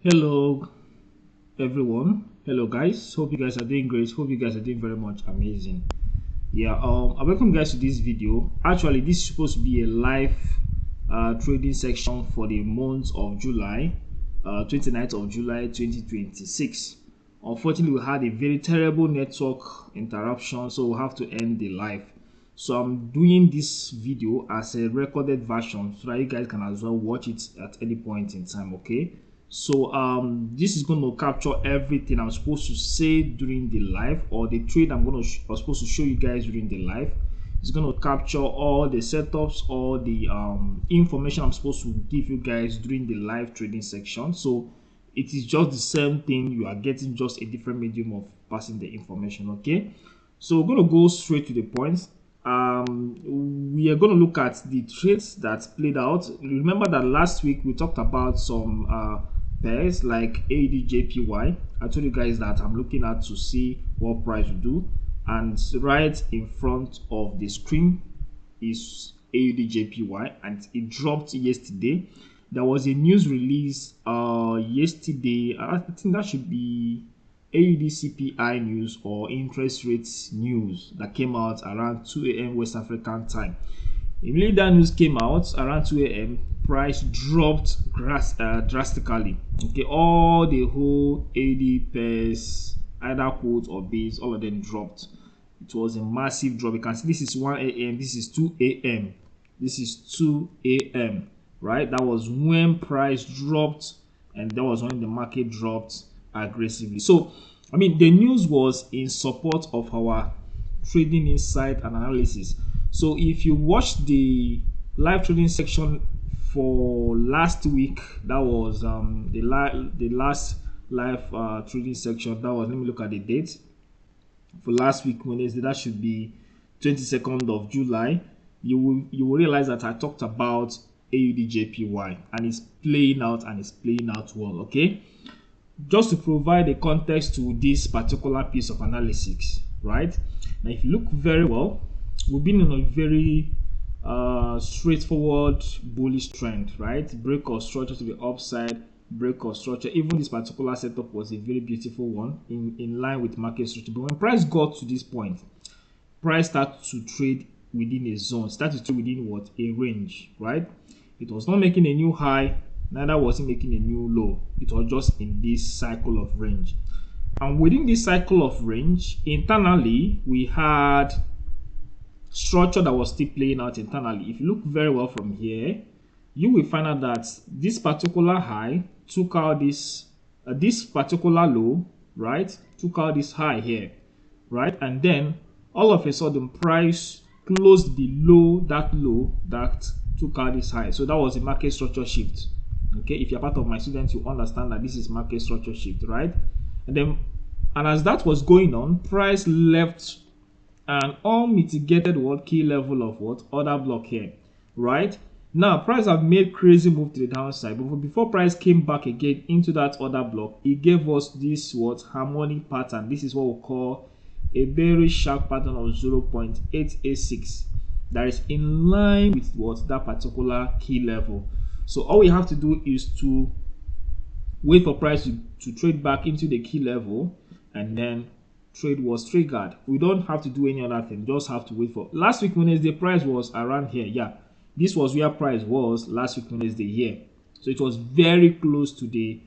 Hello everyone. Hello guys. Hope you guys are doing great. Hope you guys are doing very much amazing. I welcome you guys to this video. Actually, this is supposed to be a live trading section for the month of July, 29th of July 2026. Unfortunately, we had a very terrible network interruption, so we'll have to end the live. So I'm doing this video as a recorded version so that you guys can as well watch it at any point in time. Okay, so this is going to capture everything I'm supposed to say during the live, or the trade I'm supposed to show you guys during the live. It's going to capture all the setups, all the information I'm supposed to give you guys during the live trading section. So it is just the same thing, you are getting just a different medium of passing the information. Okay, so we're going to go straight to the point. We are going to look at the trades that played out. Remember that last week we talked about some pairs like AUDJPY. I told you guys that I'm looking at to see what price will do, and right in front of the screen is AUDJPY, and it dropped yesterday. There was a news release yesterday. I think that should be AUD CPI news or interest rates news that came out around 2 a.m. West African time. Immediately that news came out around 2 a.m., price dropped drastically. Okay, all the whole AUD pairs, either quote or base, all of them dropped. It was a massive drop. You can see this is 1 a.m., this is 2 a.m., this is 2 a.m., right? That was when price dropped, and that was when the market dropped aggressively. So I mean, the news was in support of our trading insight and analysis. So if you watch the live trading section for last week, that was the last live trading section. That was, let me look at the date for last week Wednesday. That should be 22nd of July. You will realize that I talked about AUDJPY, and it's playing out, and it's playing out well. Okay, just to provide a context to this particular piece of analysis, right? Now, if you look very well, we've been in a very straightforward bullish trend, right? Break of structure to the upside, break of structure. Even this particular setup was a very beautiful one in line with market structure. But when price got to this point, price started to trade within a zone, started to trade within what? A range, right? It was not making a new high, neither was it making a new low. It was just in this cycle of range. And within this cycle of range, internally, we had structure that was still playing out internally. If you look very well from here, you will find out that this particular high took out this particular low, right? Took out this high here, right? And then all of a sudden, price closed below that low that took out this high. So that was a market structure shift. Okay, if you're part of my students, you understand that this is market structure shift, right? And as that was going on, price left an unmitigated key level of order block here, right? Now price have made crazy move to the downside, but before price came back again into that order block, it gave us this harmonic pattern. This is what we call a very sharp pattern of 0.886 that is in line with that particular key level. So all we have to do is to wait for price to trade back into the key level, and then trade was triggered. We don't have to do any other thing, just have to wait for. Last week Wednesday, price was around here. Yeah, this was where price was last week Wednesday here. So it was very close to the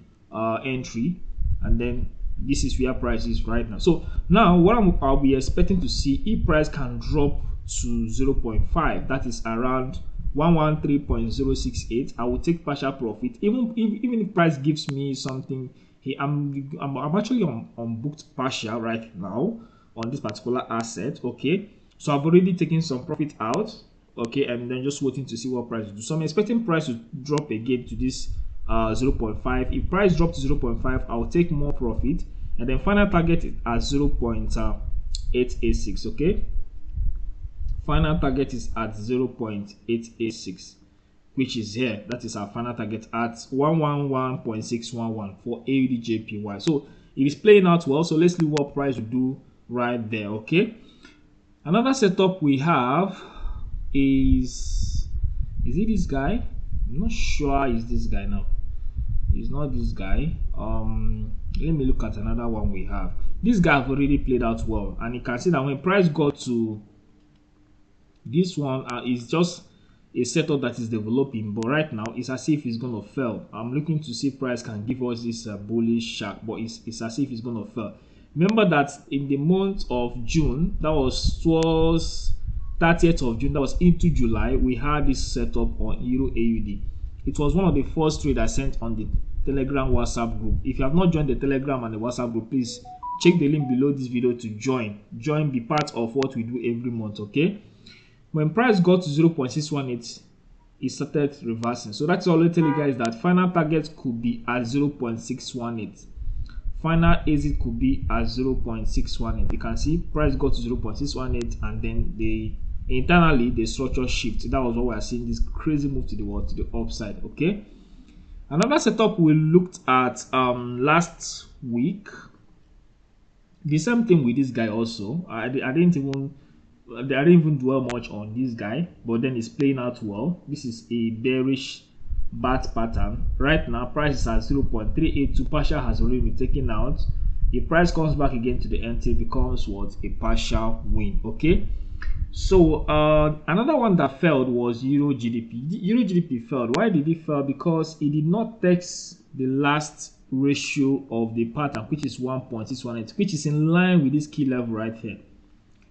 entry, and then this is where price is right now. So now what I'll be expecting to see, if price can drop to 0.5, that is around 113.068, I will take partial profit. Even if price gives me something here, I'm actually on booked partial right now on this particular asset. Okay, so I've already taken some profit out. Okay, and then just waiting to see what price will do. So I'm expecting price to drop again to this 0.5. If price drops to 0.5, I'll take more profit, and then final target is at 0.886. okay, final target is at 0.886, which is here. That is our final target at 111.611 for AUDJPY. So it is playing out well. So let's see what price will do right there. Okay, another setup we have is it this guy? I'm not sure. Is this guy now? It's not this guy. Let me look at another one we have. This guy have already played out well, and you can see that when price got to this one, is just a setup that is developing, but right now it's as if it's gonna fail. I'm looking to see price can give us this bullish shark, but it's as if it's gonna fail. Remember that in the month of June, that was towards 30th of June, that was into July, we had this setup on Euro AUD. It was one of the first trades I sent on the Telegram WhatsApp group. If you have not joined the Telegram and the WhatsApp group, please check the link below this video to join. Be part of what we do every month, okay? When price got to 0.618, it started reversing. So that's all I tell you guys, that final target could be at 0.618. Final exit could be at 0.618. You can see price got to 0.618, and then internally the structure shift. That was what we are seeing, this crazy move to the upside. Okay. Another setup we looked at last week. The same thing with this guy also. I didn't even dwell much on this guy, but then it's playing out well. This is a bearish bat pattern. Right now price is at 0.382. partial has already been taken out. If price comes back again to the entry, becomes what? A partial win. Okay. So another one that failed was Euro GDP. Euro GDP failed. Why did it fail? Because it did not test the last ratio of the pattern, which is 1.618, which is in line with this key level right here.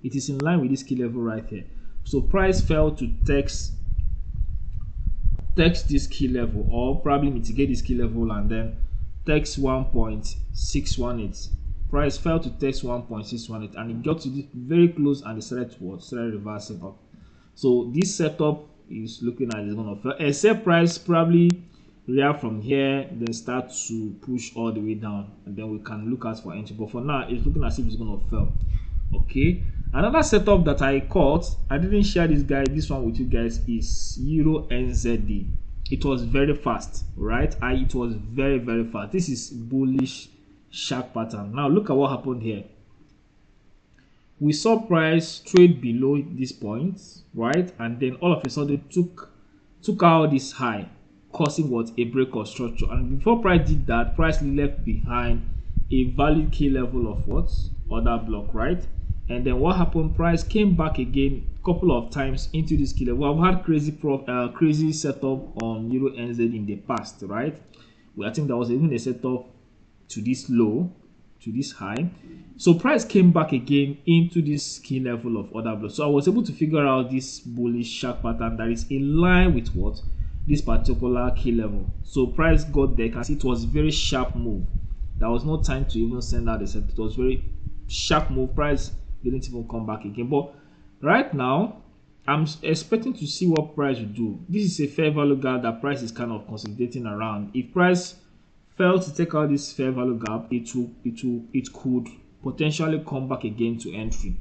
It is in line with this key level right here. So price failed to test this key level, or probably mitigate this key level, and then test 1.618. Price failed to test 1.618, and it got to this very close, and it started reversing up. So this setup is looking like it's gonna fail, except price probably react from here, then start to push all the way down, and then we can look out for entry. But for now, it's looking as if it's gonna fail. Okay. Another setup that I caught, I didn't share this one with you guys, is Euro NZD. It was very fast, right? It was very, very fast. This is bullish shark pattern. Now look at what happened here. We saw price trade below this point, right? And then all of a sudden took out this high, causing what? A break of structure. And before price did that, price left behind a valid key level of what? Order block, right? And then what happened? Price came back again a couple of times into this key level. I've had crazy setup on Euro NZ in the past, right? I think there was even a setup to this low, to this high. So price came back again into this key level of order block. So I was able to figure out this bullish shark pattern that is in line with what? This particular key level. So price got there. You can see it was a very sharp move. There was no time to even send out the set. It was very sharp move. Price didn't even come back again. But right now, I'm expecting to see what price will do. This is a fair value gap that price is kind of consolidating around. If price failed to take out this fair value gap, it could potentially come back again to entry.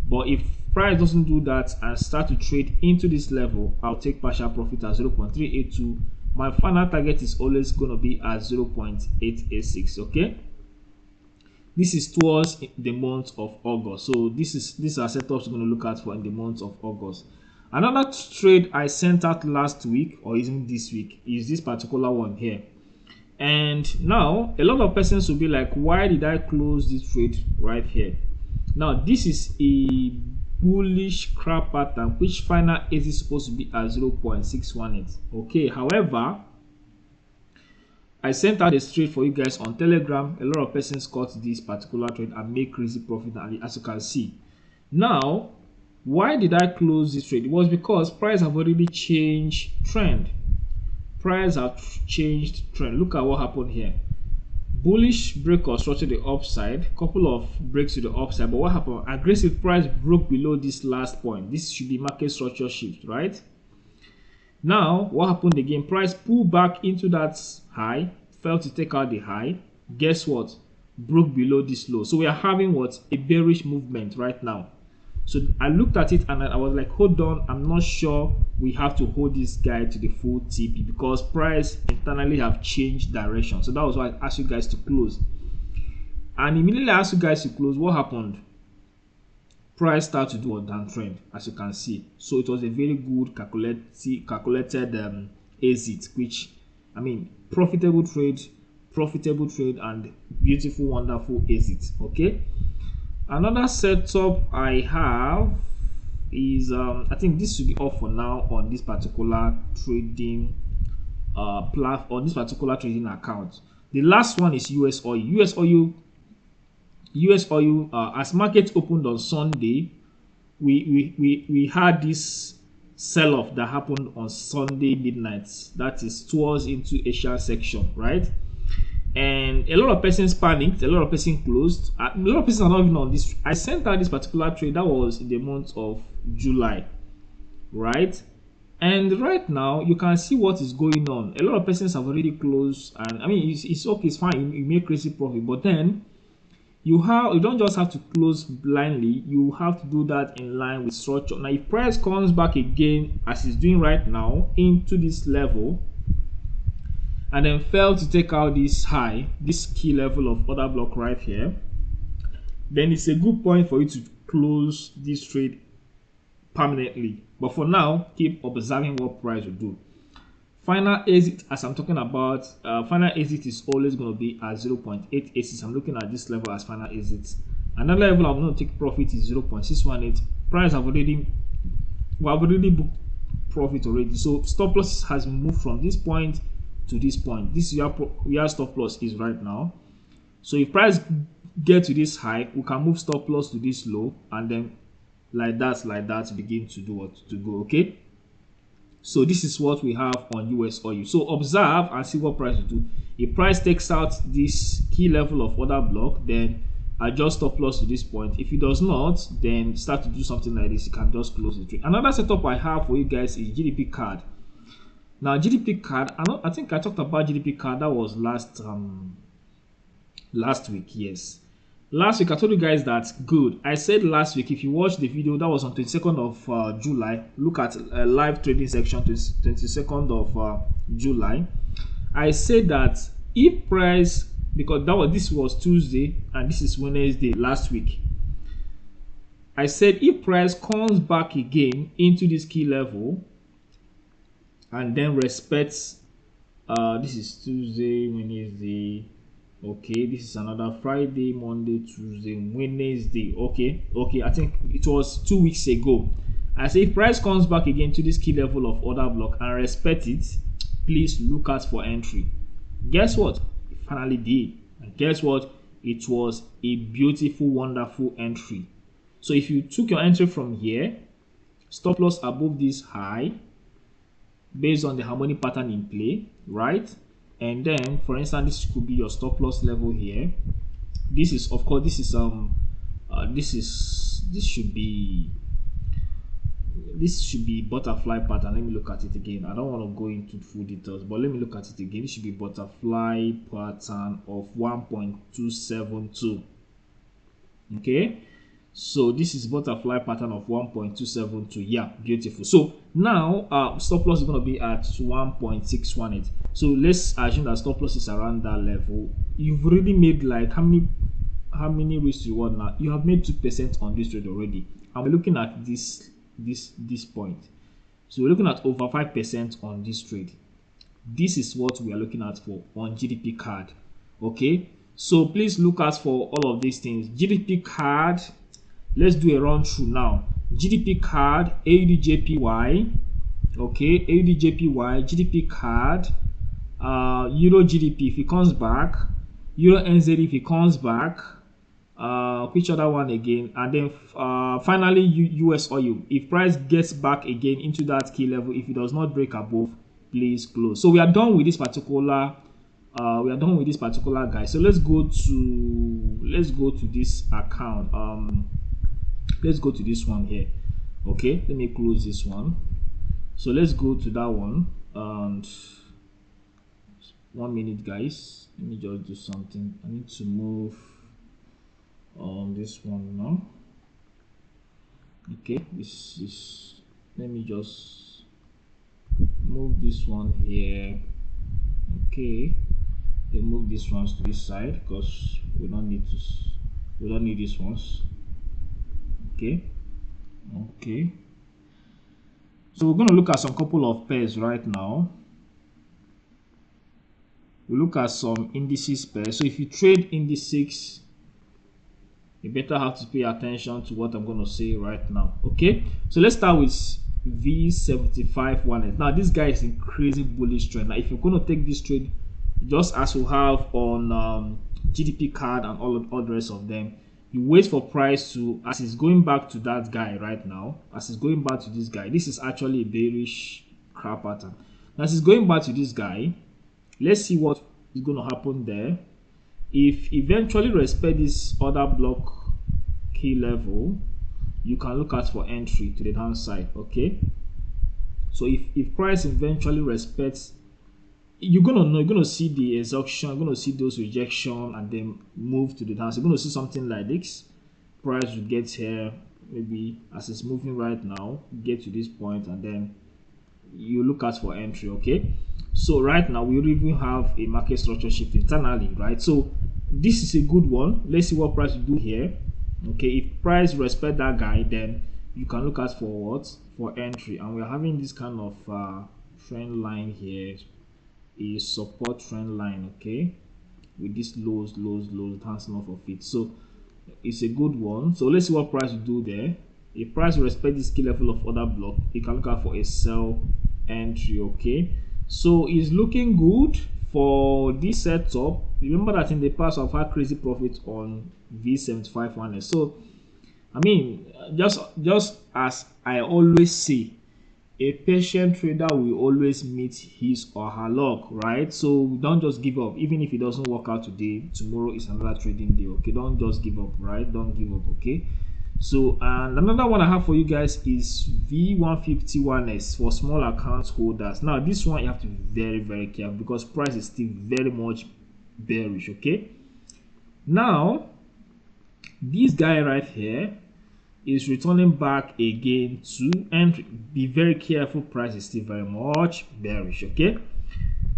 But if price doesn't do that and start to trade into this level, I'll take partial profit at 0.382. My final target is always going to be at 0.886. Okay. This is towards the month of August. So these are setups we're going to look at for in the month of August. Another trade I sent out last week, or even this week, is this particular one here. And now a lot of persons will be like, why did I close this trade right here? Now this is a bullish crab pattern, which final is supposed to be at 0.618. Okay, however, I sent out a trade for you guys on Telegram. A lot of persons caught this particular trade and make crazy profit, as you can see. Now, why did I close this trade? It was because price have already changed trend. Price have changed trend. Look at what happened here. Bullish break or structure the upside, couple of breaks to the upside, but what happened? Aggressive price broke below this last point. This should be market structure shift, right? Now what happened again? Price pulled back into that high, failed to take out the high. Guess what? Broke below this low. So we are having what? A bearish movement right now. So I looked at it and I was like, hold on, I'm not sure we have to hold this guy to the full TP, because price internally have changed direction. So that was why I asked you guys to close. And immediately I asked you guys to close, what happened? Price started to do a downtrend, as you can see. So it was a very good calculated exit, which I mean, profitable trade, and beautiful, wonderful exit. Okay. Another setup I have is I think this should be all for now on this particular trading platform, on this particular trading account. The last one is US oil. US oil. As market opened on Sunday, we had this sell-off that happened on Sunday midnight. That is towards into Asia section, right? And a lot of persons panicked, a lot of persons closed, a lot of persons are not even on this. I sent out this particular trade that was in the month of July, right? And right now you can see what is going on. A lot of persons have already closed, and I mean it's okay, it's fine, you make crazy profit, but then you don't just have to close blindly, you have to do that in line with structure. Now if price comes back again as it's doing right now into this level and then fail to take out this high, this key level of order block right here, then it's a good point for you to close this trade permanently. But for now, keep observing what price will do. Final exit, as I'm talking about, final exit is always going to be at 0.886. I'm looking at this level as final exit. Another level I'm going to take profit is 0.618. Price we have already booked profit already. So stop loss has been moved from this point to this point. This is where stop loss is right now. So if price get to this high, we can move stop loss to this low, and then like that begin to do what to go. Okay, so this is what we have on US oil. So observe and see what price will do. If price takes out this key level of order block, then adjust stop loss to this point. If it does not, then start to do something like this. You can just close the trade. Another setup I have for you guys is GDP card. Now GDP card, I think I talked about GDP card. That was last week. Yes, last week I told you guys that good. I said last week, if you watch the video that was on 22nd of July, look at live trading section 22nd of July. I said that if price, because this was Tuesday and this is Wednesday last week, I said if price comes back again into this key level and then respects this is Tuesday, Wednesday, okay, this is another Friday, Monday, Tuesday, Wednesday. Okay, I think it was 2 weeks ago. I say if price comes back again to this key level of order block and respect it, please look out for entry. Guess what? It finally did. And guess what? It was a beautiful, wonderful entry. So if you took your entry from here, stop loss above this high based on the harmonic pattern in play, right? And then for instance, this could be your stop loss level here. This is, of course, this should be butterfly pattern. Let me look at it again. I don't want to go into full details, but let me look at it again. This should be butterfly pattern of 1.272. okay, so this is butterfly pattern of 1.272. yeah, beautiful. So now stop loss is going to be at 1.618. so let's assume that stop loss is around that level. You've already made like how many risk to reward now? You have made 2% on this trade already, and we're looking at this point. So we're looking at over 5% on this trade. This is what we are looking at for on GDP card. Okay, so please look out for all of these things. GDP card, let's do a run through now. GDP card, AUDJPY, okay, AUDJPY, GDP card, Euro GDP if it comes back, Euro NZ if it comes back, which other one again, and then finally US oil. If price gets back again into that key level, if it does not break above, please close. So we are done with this particular guy. So let's go to this account. Let's go to this one here. Okay, let me close this one. So let's go to that one, and 1 minute guys, let me just do something. I need to move this one now. Okay, this is, let me just move this one here. Okay, then move these ones to this side because we don't need these ones. Okay, so we're going to look at some couple of pairs right now. we look at some indices pair. So if you trade indices, you better have to pay attention to what I'm going to say right now. Okay, so let's start with V75 Now this guy is in crazy bullish trend. Now if you're going to take this trade, just as we have on GDP card and all the rest of them, you wait for price to, as it's going back to that guy right now, as it's going back to this guy, this is actually a bearish crap pattern. Now as it's going back to this guy, let's see what is going to happen there. If eventually respect this other block key level, you can look at for entry to the downside. Okay, so if price eventually respects, you're gonna see the exhaustion, you're gonna see those rejection and then move to the downside. You're gonna see something like this. Price will get here, maybe as it's moving right now, get to this point, and then you look at for entry. Okay, so right now we even have a market structure shift internally, right? So this is a good one. Let's see what price will do here. Okay, if price respect that guy, then you can look at for what, for entry. And we're having this kind of trend line here, a support trend line, okay, with this lows dancing off of it. So it's a good one. So let's see what price will do there. If price respect this key level of other block, you can look out for a sell entry. Okay, so it's looking good for this setup. Remember that in the past I've had crazy profit on V75 So I mean, just as I always say, a patient trader will always meet his or her luck, right? So don't just give up. Even if it doesn't work out today, tomorrow is another trading day. Okay, don't just give up, right? Don't give up. Okay, so and another one I have for you guys is V151S for small account holders. Now this one you have to be very careful because price is still very much bearish. Okay, now this guy right here is returning back again to entry. Be very careful, price is still very much bearish. Okay,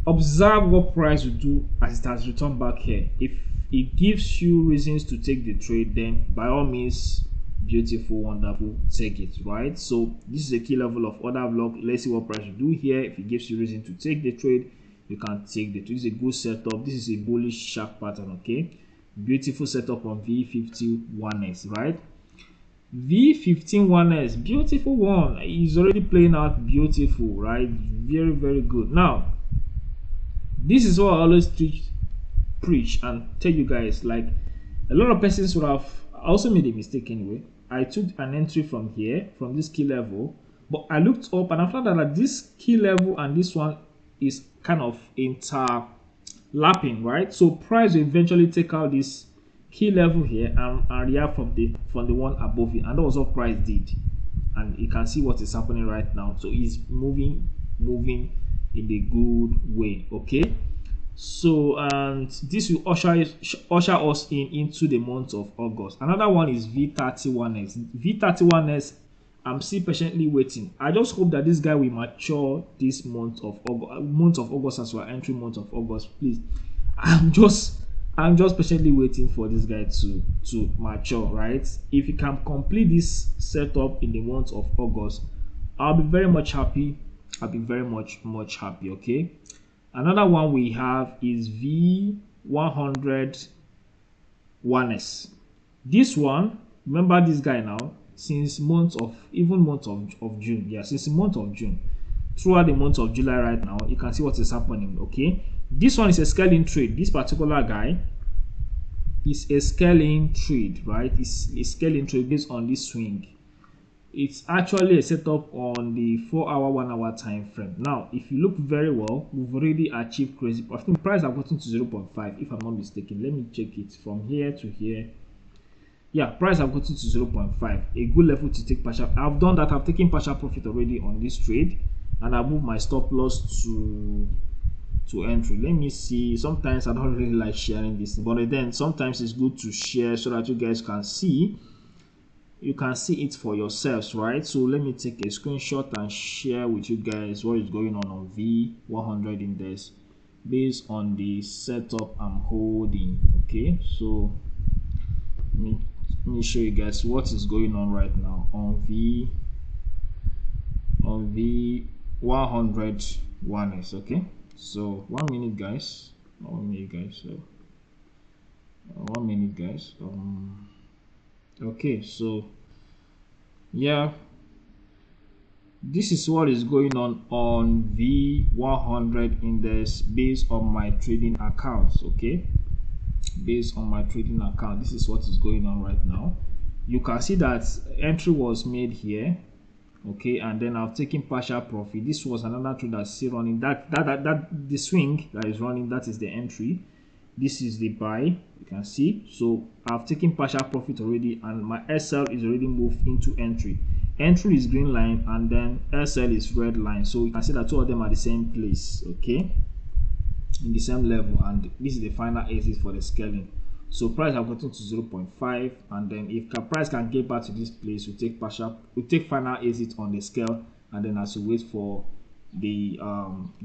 observe what price will do as it has returned back here. If it gives you reasons to take the trade, then by all means, beautiful, wonderful, take it, right? So this is a key level of order block. Let's see what price will do here. If it gives you reason to take the trade, you can take the trade. This is a good setup. This is a bullish sharp pattern. Okay, beautiful setup on V51S, right? V151S, beautiful one. Is already playing out beautiful, right? Very good. Now this is what I always preach and tell you guys. Like, a lot of persons would have also made a mistake anyway. I took an entry from here, from this key level, but I looked up and I found out that this key level and this one is kind of interlapping, right? So price will eventually take out this key level here and react from the one above it, and that was what price did. And you can see what is happening right now. So it's moving in a good way. Okay, so and this will usher us into the month of August. Another one is V31S. I'm still patiently waiting. I just hope that this guy will mature this month of August as well, entry month of August. Please, I'm just patiently waiting for this guy to mature, right? If you can complete this setup in the month of August, I'll be very much happy. I'll be very much happy. Okay, another one we have is V100S. This one, remember this guy now, since month of June. Yeah, since the month of June throughout the month of July right now, you can see what is happening. Okay, this one is a scaling trade. This particular guy is a scaling trade, right? It's a scaling trade based on this swing. It's actually a setup on the 4-hour 1-hour time frame. Now if you look very well, we've already achieved crazy. I think price have gotten to 0.5 if I'm not mistaken. Let me check it from here to here. Yeah, price have gotten to 0.5, a good level to take partial. I've done that. I've taken partial profit already on this trade, and I moved my stop loss to entry. Let me see. Sometimes I don't really like sharing this, but then sometimes it's good to share so that you guys can see. You can see it for yourselves, right? So let me take a screenshot and share with you guys what is going on V100 index based on the setup I'm holding. Okay, so let me show you guys what is going on right now on V101S. Okay, so 1 minute guys. 1 minute, guys. So 1 minute, guys. Okay, so yeah, this is what is going on V100 index based on my trading accounts. Okay, based on my trading account, this is what is going on right now. You can see that entry was made here. Okay, and then I've taken partial profit. This was another trade that's still running. That the swing that is running, that is the entry. This is the buy, you can see. So I've taken partial profit already, and my SL is already moved into entry. Entry is green line, and then SL is red line. So you can see that two of them are the same place, okay, in the same level, and this is the final exit for the scaling. So price have gotten to 0.5, and then if price can get back to this place, we take final exit on the scale, and then as we wait for the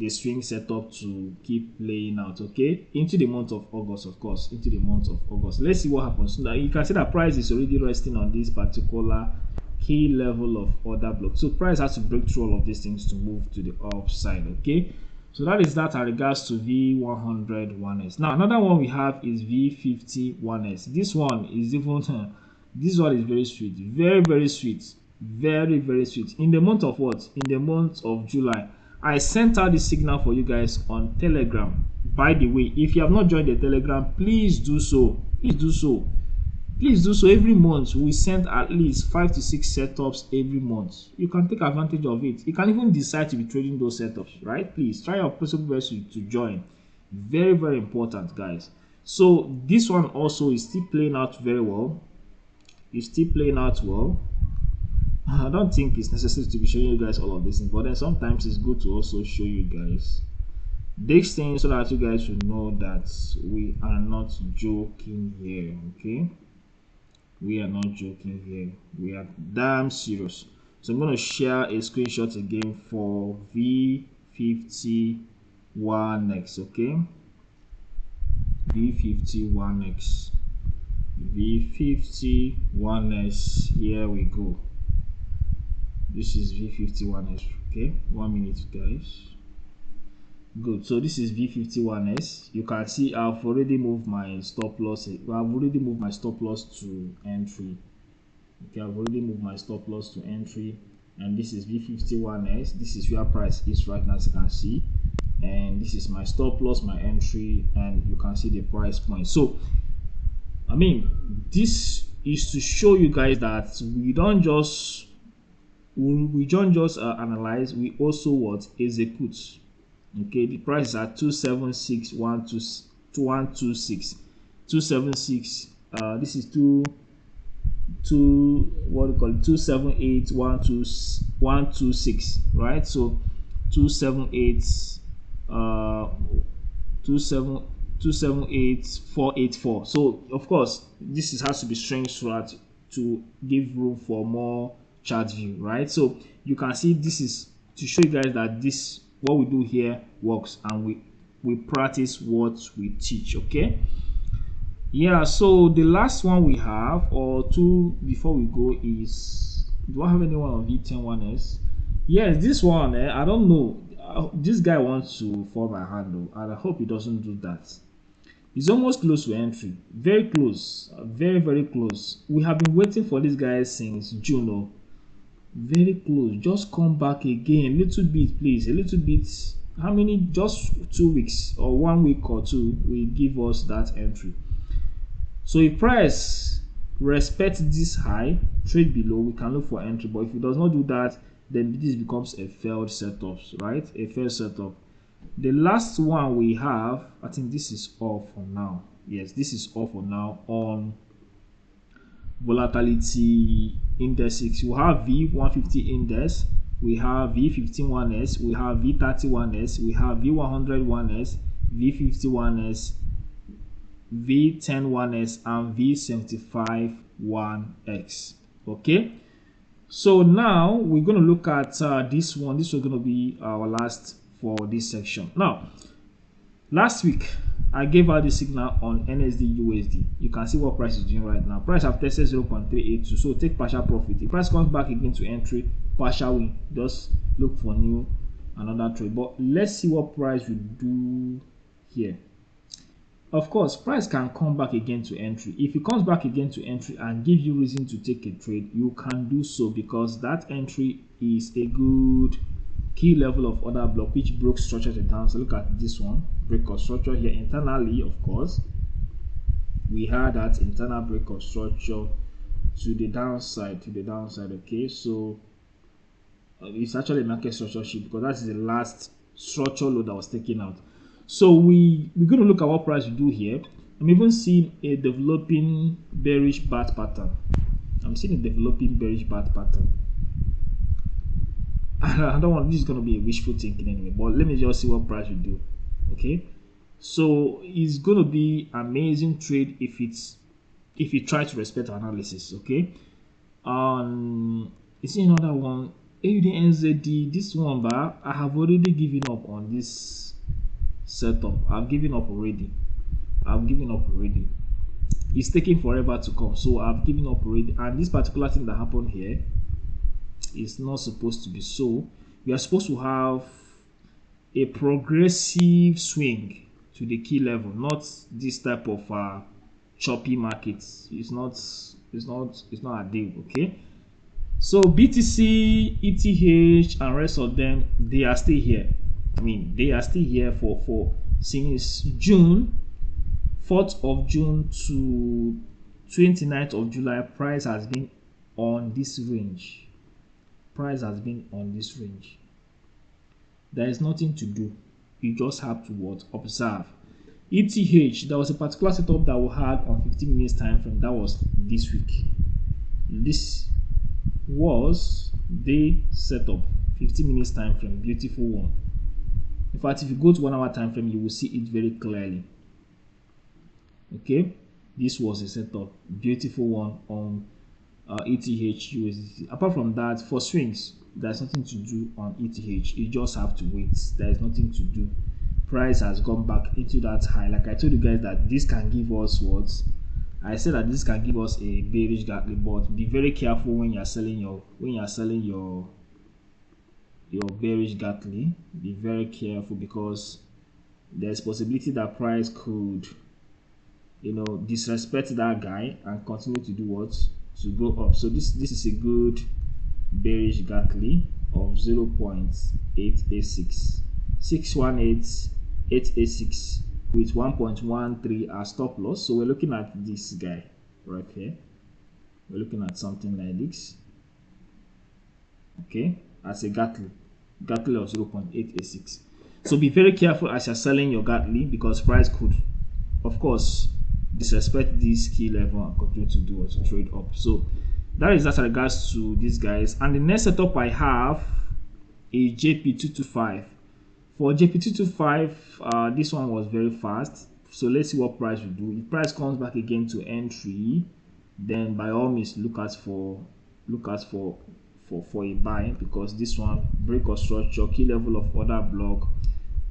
swing setup to keep playing out, okay, into the month of August, of course, into the month of August. Let's see what happens. Now you can see that price is already resting on this particular key level of order block, so price has to break through all of these things to move to the upside. Okay, so that is that in regards to V100 1S. Now another one we have is V50 1S. This one is even this one is very sweet, very sweet, very sweet. In the month of what? In the month of July, I sent out the signal for you guys on Telegram. By the way, if you have not joined the Telegram, please do so. Please do so. Please do so. Every month we send at least 5 to 6 setups every month. You can take advantage of it. You can even decide to be trading those setups, right? Please try your possible best to join. Very important, guys. So this one also is still playing out very well. It's still playing out well. I don't think it's necessary to be showing you guys all of this, but then sometimes it's good to also show you guys this thing so that you guys will know that we are not joking here. Okay, we are not joking here, we are damn serious. So I'm going to share a screenshot again for V51X. okay, V51X, V51X, here we go. This is V51S. Okay, 1 minute, guys. Good. So this is V51S. You can see I've already moved my stop loss. I've already moved my stop loss to entry. Okay, I've already moved my stop loss to entry, and this is V51S. This is where price is right now, as you can see, and this is my stop loss, my entry, and you can see the price point. So I mean, this is to show you guys that we don't just analyze, we also what execute. Okay, the price is at 276,126. 276. This is what we call it, 278,126, right? So 278,484. So of course this has to be strange throughout to give room for more chart view, right? So you can see this is to show you guys that this what we do here works, and we practice what we teach. Okay, yeah. So the last one we have, or two before we go, is, do I have anyone on V101S? Yes, this one, I don't know. This guy wants to fall my handle, and I hope he doesn't do that. It's almost close to entry, very close, very close. We have been waiting for this guy since June. Oh, very close. Just come back again, little bit, please, a little bit. How many? Just 2 weeks or 1 week or two will give us that entry. So if price respects this high, trade below, we can look for entry. But if it does not do that, then this becomes a failed setup, right? A failed setup. The last one we have, I think this is all for now. Yes, this is all for now on volatility indexes. We have V150 index, we have V51S, we have V31S, we have V101S, V51S, V101S, and V751X. Okay, so now we're going to look at this one. This is going to be our last for this section. Now, last week I gave out the signal on NSD USD. You can see what price is doing right now. Price have tested 0.382, so take partial profit. If price comes back again to entry, partial win, just look for new another trade. But let's see what price will do here. Of course, price can come back again to entry. If it comes back again to entry and give you reason to take a trade, you can do so, because that entry is a good key level of order block which broke structure to down. So look at this one, break of structure here internally. Of course, we had that internal break of structure to the downside, okay. So it's actually a market structure shift, because that is the last structure low that was taken out. So we're going to look at what price we do here. I'm even seeing a developing bearish bat pattern. I don't want this is going to be a wishful thinking anyway, but let me just see what price we do. Okay, so it's going to be amazing trade if you try to respect our analysis. Okay, is another one, AUDNZD. This one, but I have already given up on this setup. I've given up already. It's taking forever to come, so I've given up already. And this particular thing that happened here is not supposed to be so. We are supposed to have a progressive swing to the key level, not this type of choppy markets. It's not a deal. Okay, so BTC, ETH, and rest of them, they are still here. I mean, they are still here for since June, 4th of June to 29th of July. Price has been on this range. There is nothing to do. You just have to what? Observe. ETH, there was a particular setup that we had on 15 minutes time frame. That was this week. This was the setup, 15 minutes time frame, beautiful one. In fact, if you go to 1 hour time frame, you will see it very clearly. Okay, this was a setup, beautiful one on ETH USDT. Apart from that, for swings, there's nothing to do on ETH. You just have to wait. There is nothing to do. Price has gone back into that high. Like I told you guys that this can give us what I said, that this can give us a bearish gap, but be very careful when you're selling your bearish Gatly. Be very careful, because there's possibility that price could, disrespect that guy and continue to do what? To go up. So this is a good bearish Gatly of 0.886, 618,886 with 1.13 as stop loss. So we're looking at this guy right here. We're looking at something like this. Okay, as a Gatly of 0.886. So be very careful as you're selling your Gatly, because price could, of course, disrespect this key level and continue to do to trade up. So that is as regards to these guys. And the next setup I have is JP225. For JP225, this one was very fast. So let's see what price will do. If price comes back again to entry, then by all means look out for a buy, because this one break of structure, key level of order block.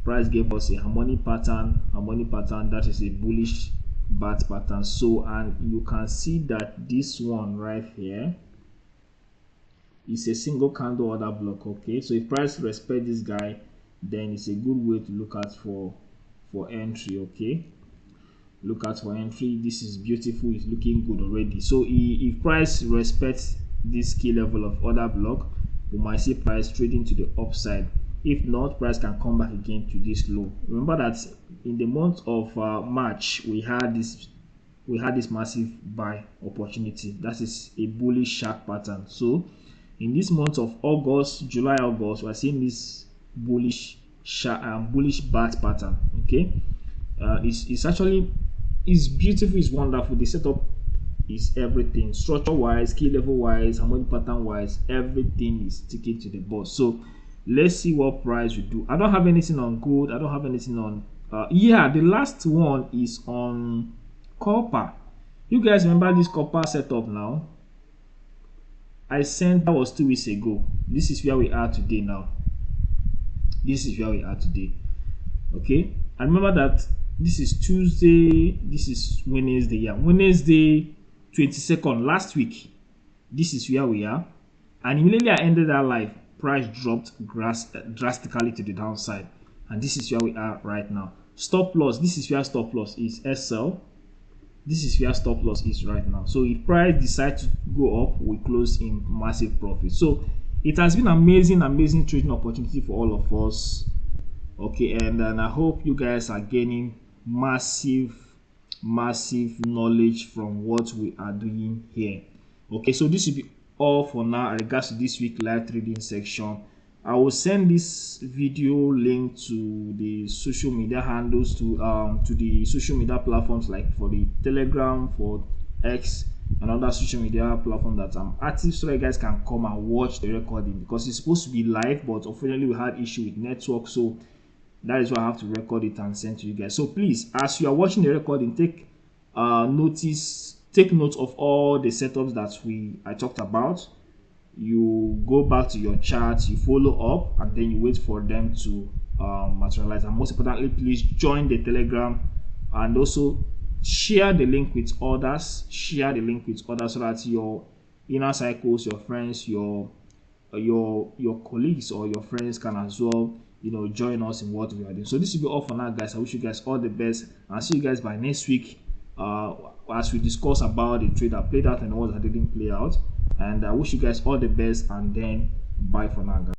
Price gave us a harmonic pattern. That is a bullish bat pattern. So, and you can see that this one right here is a single candle order block. Okay, so if price respect this guy, then it's a good way to look at for entry. Okay, look out for entry. This is beautiful. It's looking good already. So if price respects this key level of order block, we might see price trading to the upside. If not, price can come back again to this low. Remember that in the month of March, we had this massive buy opportunity. That is a bullish shark pattern. So in this month of August, July, August, we're seeing this bullish bat pattern. Okay, it's actually beautiful, it's wonderful. The setup is everything, structure wise, key level wise, harmonic pattern wise, everything is sticking to the boss. So let's see what price we do. I don't have anything on gold. I don't have anything on yeah, the last one is on copper. You guys remember this copper setup now? I sent, that was 2 weeks ago. This is where we are today now. Okay, and remember that this is Tuesday, this is Wednesday. Yeah, Wednesday 22nd, last week. This is where we are, and immediately I ended that live, price dropped drastically to the downside, and this is where we are right now. Stop loss, this is where stop loss is. SL, this is where stop loss is right now. So if price decide to go up, we close in massive profit. So it has been amazing trading opportunity for all of us. Okay, and I hope you guys are gaining massive knowledge from what we are doing here. Okay, so this will be all for now in regards to this week live trading section. I will send this video link to the social media handles, to the social media platforms, like for the Telegram, for X, and other social media platform that I'm active, so you guys can come and watch the recording, because it's supposed to be live, but unfortunately we had issue with network, so that is why I have to record it and send to you guys. So please, as you are watching the recording, take note of all the setups that I talked about. You go back to your chart, you follow up, and then you wait for them to materialize. And most importantly, please join the Telegram, and also share the link with others. Share the link with others so that your inner circles, your friends, your colleagues or your friends can as well, join us in what we are doing. So this will be all for now, guys. I wish you guys all the best, and see you guys by next week as we discuss about the trade that played out and what that didn't play out. And I wish you guys all the best, and then bye for now, guys.